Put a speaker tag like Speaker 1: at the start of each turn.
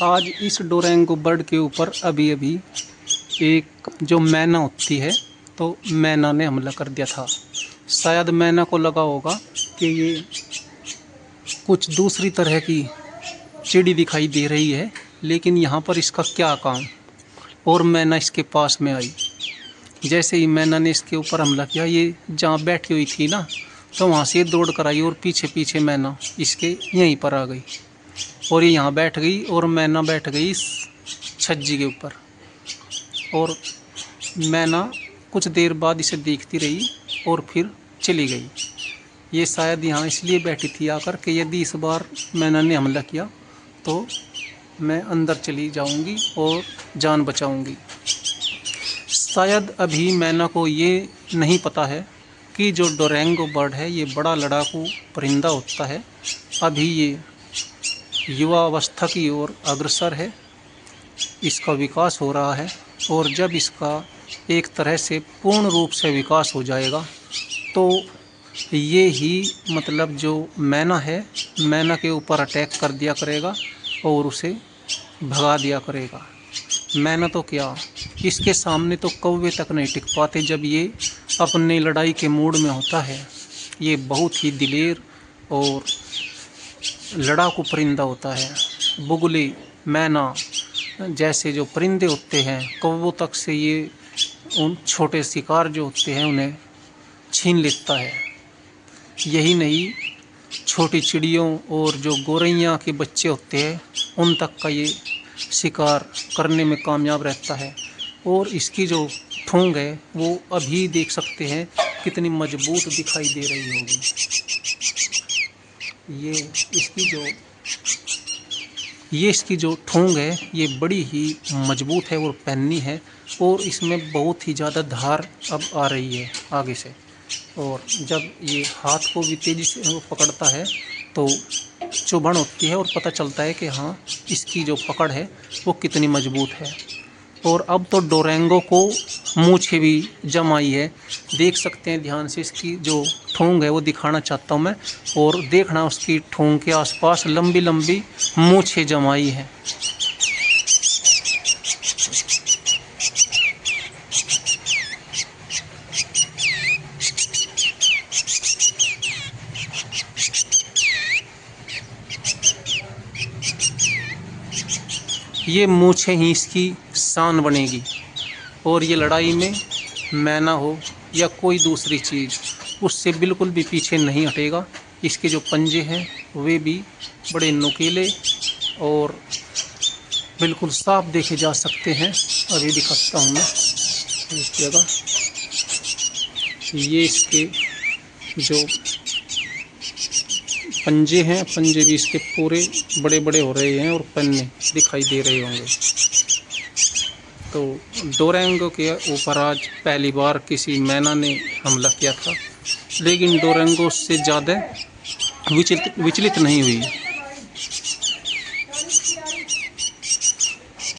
Speaker 1: आज इस डोरेंगो बर्ड के ऊपर अभी अभी एक जो मैना होती है तो मैना ने हमला कर दिया था। शायद मैना को लगा होगा कि ये कुछ दूसरी तरह की चिड़ी दिखाई दे रही है, लेकिन यहाँ पर इसका क्या काम, और मैना इसके पास में आई। जैसे ही मैना ने इसके ऊपर हमला किया, ये जहाँ बैठी हुई थी ना, तो वहाँ से दौड़ कर आई और पीछे पीछे मैना इसके यहीं पर आ गई और ये यहाँ बैठ गई और मैना बैठ गई इस छज्जी के ऊपर। और मैना कुछ देर बाद इसे देखती रही और फिर चली गई। ये शायद यहाँ इसलिए बैठी थी आकर कि यदि इस बार मैना ने हमला किया तो मैं अंदर चली जाऊंगी और जान बचाऊंगी। शायद अभी मैना को ये नहीं पता है कि जो डोरेंगो बर्ड है ये बड़ा लड़ाकू परिंदा होता है। अभी ये युवा अवस्था की ओर अग्रसर है, इसका विकास हो रहा है, और जब इसका एक तरह से पूर्ण रूप से विकास हो जाएगा तो ये ही मतलब जो मैना है, मैना के ऊपर अटैक कर दिया करेगा और उसे भगा दिया करेगा। मैना तो क्या, इसके सामने तो कौवे तक नहीं टिक पाते जब ये अपने लड़ाई के मूड में होता है। ये बहुत ही दिलेर और लड़ाकू परिंदा होता है। बुगले, मैना जैसे जो परिंदे होते हैं, कौवों तक से ये उन छोटे शिकार जो होते हैं उन्हें छीन लेता है। यही नहीं, छोटी चिड़ियों और जो गौरैया के बच्चे होते हैं उन तक का ये शिकार करने में कामयाब रहता है। और इसकी जो ठोंग है वो अभी देख सकते हैं कितनी मजबूत दिखाई दे रही होगी। ये इसकी जो ठोंग है ये बड़ी ही मजबूत है और पन्नी है, और इसमें बहुत ही ज़्यादा धार अब आ रही है आगे से। और जब ये हाथ को भी तेज़ी से वो पकड़ता है तो चुभन होती है और पता चलता है कि हाँ, इसकी जो पकड़ है वो कितनी मजबूत है। और अब तो डोरेंगो को मूंछें भी जम आई है, देख सकते हैं ध्यान से। इसकी जो ठोंग है वो दिखाना चाहता हूँ मैं, और देखना उसकी ठोंग के आसपास लंबी लंबी मूंछें जम आई है। ये मूंछें ही इसकी शान बनेगी, और ये लड़ाई में मैना हो या कोई दूसरी चीज़ उससे बिल्कुल भी पीछे नहीं हटेगा। इसके जो पंजे हैं वे भी बड़े नुकीले और बिल्कुल साफ देखे जा सकते हैं। अभी दिखाता हूँ मैं इस जगह। ये इसके जो पंजे हैं, पंजे भी इसके पूरे बड़े बड़े हो रहे हैं और पन्ने दिखाई दे रहे होंगे। तो डोरेंगो के ऊपर आज पहली बार किसी मैना ने हमला किया था, लेकिन डोरेंगो से ज़्यादा विचलित नहीं हुई।